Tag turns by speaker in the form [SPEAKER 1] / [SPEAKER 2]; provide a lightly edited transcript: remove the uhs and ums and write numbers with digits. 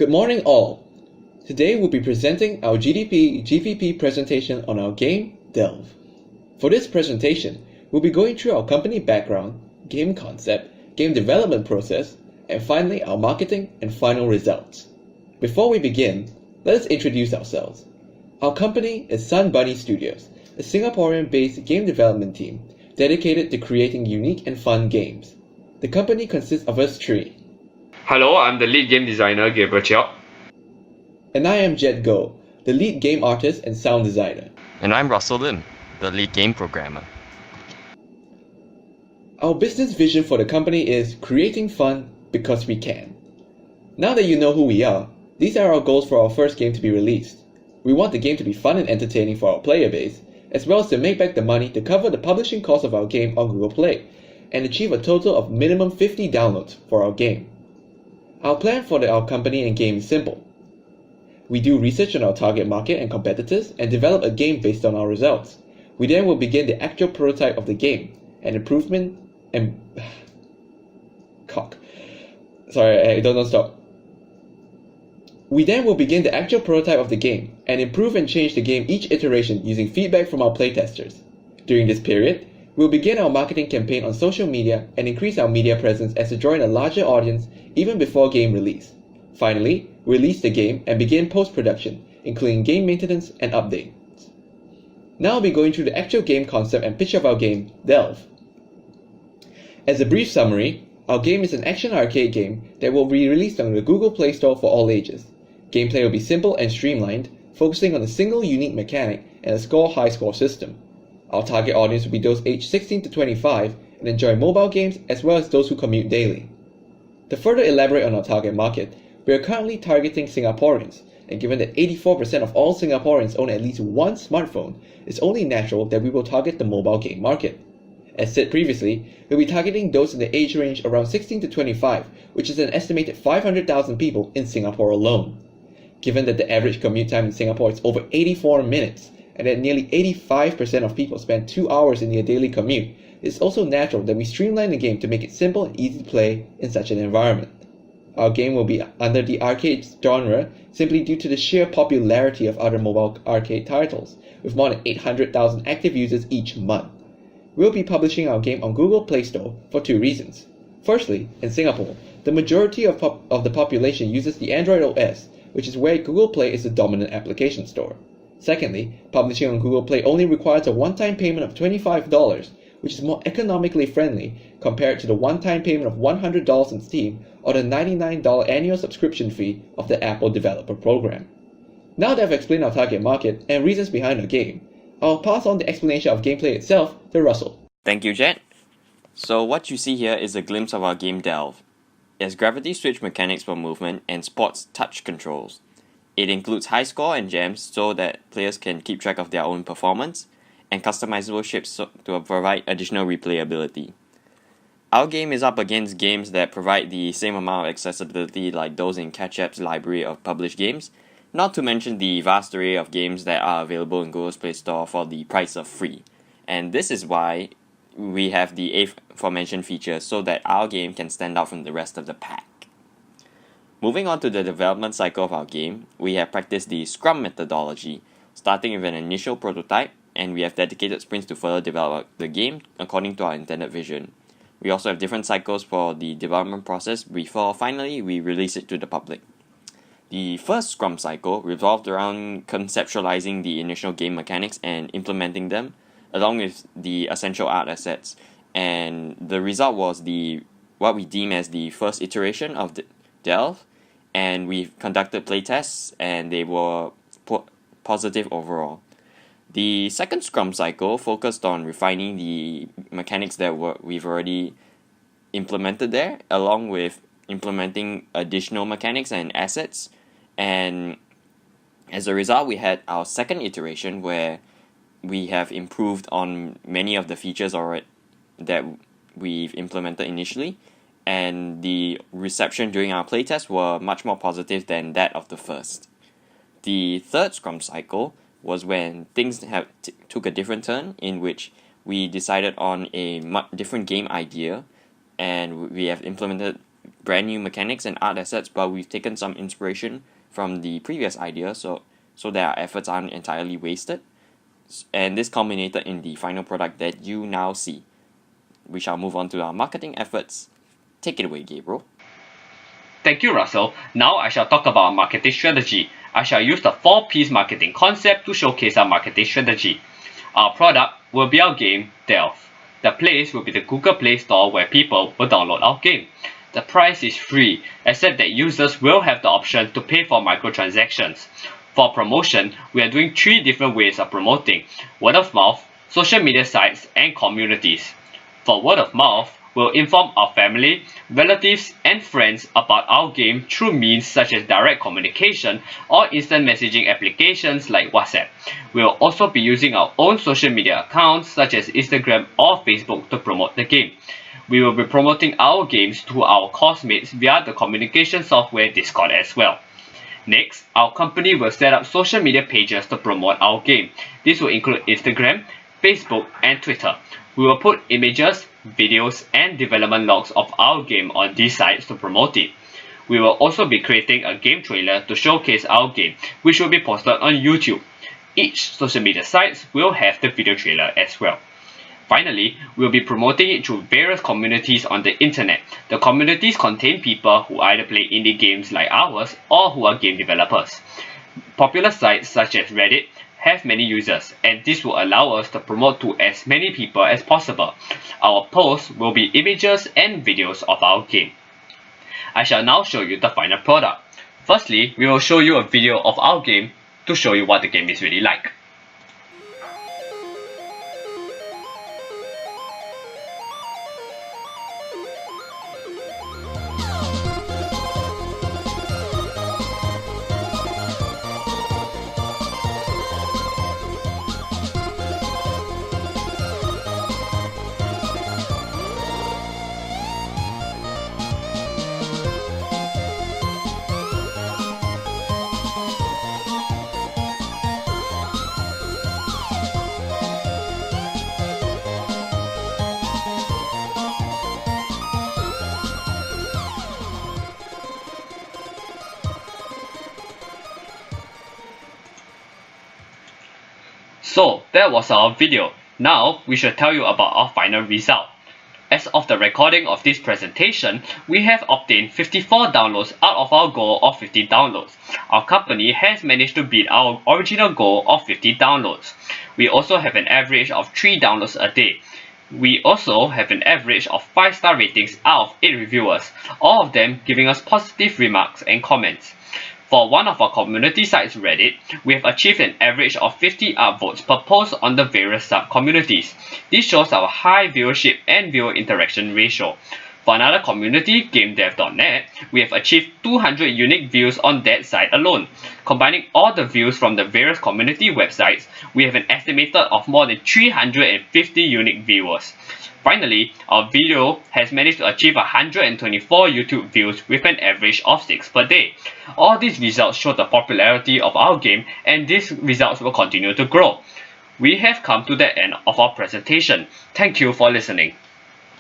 [SPEAKER 1] Good morning all. Today we'll be presenting our GDP GPP presentation on our game, Delve. For this presentation, we'll be going through our company background, game concept, game development process, and finally our marketing and final results. Before we begin, let us introduce ourselves. Our company is Sun Bunny Studios, a Singaporean-based game development team dedicated to creating unique and fun games. The company consists of us three.
[SPEAKER 2] Hello, I'm the lead game designer, Gabriel Chiok.
[SPEAKER 1] And I am Jed Goh, the lead game artist and sound designer.
[SPEAKER 3] And I'm Russell Lim, the lead game programmer.
[SPEAKER 1] Our business vision for the company is creating fun because we can. Now that you know who we are, these are our goals for our first game to be released. We want the game to be fun and entertaining for our player base, as well as to make back the money to cover the publishing cost of our game on Google Play, and achieve a total of minimum 50 downloads for our game. Our plan for our company and game is simple. We do research on our target market and competitors and develop a game based on our results. We then will begin the actual prototype of the game, and improvement and... Don't stop. We then will begin the actual prototype of the game, and improve and change the game each iteration using feedback from our playtesters. During this period, we'll begin our marketing campaign on social media and increase our media presence as to draw in a larger audience even before game release. Finally, release the game and begin post-production, including game maintenance and updates. Now I'll be going through the actual game concept and pitch of our game, Delve. As a brief summary, our game is an action arcade game that will be released on the Google Play Store for all ages. Gameplay will be simple and streamlined, focusing on a single unique mechanic and a high score system. Our target audience will be those aged 16 to 25 and enjoy mobile games as well as those who commute daily. To further elaborate on our target market, we are currently targeting Singaporeans, and given that 84% of all Singaporeans own at least one smartphone, it's only natural that we will target the mobile game market. As said previously, we'll be targeting those in the age range around 16 to 25, which is an estimated 500,000 people in Singapore alone. Given that the average commute time in Singapore is over 84 minutes, and that nearly 85% of people spend 2 hours in their daily commute, it's also natural that we streamline the game to make it simple and easy to play in such an environment. Our game will be under the arcade genre simply due to the sheer popularity of other mobile arcade titles, with more than 800,000 active users each month. We'll be publishing our game on Google Play Store for two reasons. Firstly, in Singapore, the majority of the population uses the Android OS, which is where Google Play is the dominant application store. Secondly, publishing on Google Play only requires a one-time payment of $25, which is more economically friendly compared to the one-time payment of $100 in Steam or the $99 annual subscription fee of the Apple Developer Program. Now that I've explained our target market and reasons behind our game, I'll pass on the explanation of gameplay itself to Russell.
[SPEAKER 3] Thank you, Jed. So what you see here is a glimpse of our game Delve. It has gravity switch mechanics for movement and sports touch controls. It includes high score and gems so that players can keep track of their own performance, and customizable ships to provide additional replayability. Our game is up against games that provide the same amount of accessibility like those in Catch-App's library of published games, not to mention the vast array of games that are available in Google's Play Store for the price of free. And this is why we have the aforementioned features so that our game can stand out from the rest of the pack. Moving on to the development cycle of our game, we have practiced the Scrum methodology, starting with an initial prototype, and we have dedicated sprints to further develop the game according to our intended vision. We also have different cycles for the development process before finally we release it to the public. The first Scrum cycle revolved around conceptualizing the initial game mechanics and implementing them, along with the essential art assets, and the result was what we deem as the first iteration of Delve, and we've conducted playtests and they were positive overall. The second Scrum cycle focused on refining the mechanics that we've already implemented there, along with implementing additional mechanics and assets, and as a result we had our second iteration where we have improved on many of the features that we've implemented initially, and the reception during our playtest were much more positive than that of the first. The third Scrum cycle was when things took a different turn, in which we decided on a different game idea, and we have implemented brand new mechanics and art assets, but we've taken some inspiration from the previous idea so that our efforts aren't entirely wasted. And this culminated in the final product that you now see. We shall move on to our marketing efforts. Take it away, Gabriel.
[SPEAKER 2] Thank you, Russell. Now I shall talk about our marketing strategy. I shall use the 4Ps marketing concept to showcase our marketing strategy. Our product will be our game, Delve. The place will be the Google Play Store where people will download our game. The price is free, except that users will have the option to pay for microtransactions. For promotion, we are doing 3 different ways of promoting: word of mouth, social media sites, and communities. For word of mouth, we'll inform our family, relatives, and friends about our game through means such as direct communication or instant messaging applications like WhatsApp. We'll also be using our own social media accounts such as Instagram or Facebook to promote the game. We will be promoting our games to our course-mates via the communication software Discord as well. Next, our company will set up social media pages to promote our game. This will include Instagram, Facebook, and Twitter. We will put images, videos, and development logs of our game on these sites to promote it. We will also be creating a game trailer to showcase our game, which will be posted on YouTube. Each social media site will have the video trailer as well. Finally, we'll be promoting it through various communities on the internet. The communities contain people who either play indie games like ours or who are game developers. Popular sites such as Reddit have many users, and this will allow us to promote to as many people as possible. Our posts will be images and videos of our game. I shall now show you the final product. Firstly, we will show you a video of our game to show you what the game is really like. So that was our video. Now we should tell you about our final result. As of the recording of this presentation, we have obtained 54 downloads out of our goal of 50 downloads. Our company has managed to beat our original goal of 50 downloads. We also have an average of 3 downloads a day. We also have an average of 5-star ratings out of 8 reviewers, all of them giving us positive remarks and comments. For one of our community sites, Reddit, we have achieved an average of 50 upvotes per post on the various sub-communities. This shows our high viewership and viewer interaction ratio. For another community, GameDev.net, we have achieved 200 unique views on that site alone. Combining all the views from the various community websites, we have an estimated of more than 350 unique viewers. Finally, our video has managed to achieve 124 YouTube views with an average of 6 per day. All these results show the popularity of our game, and these results will continue to grow. We have come to the end of our presentation. Thank you for listening.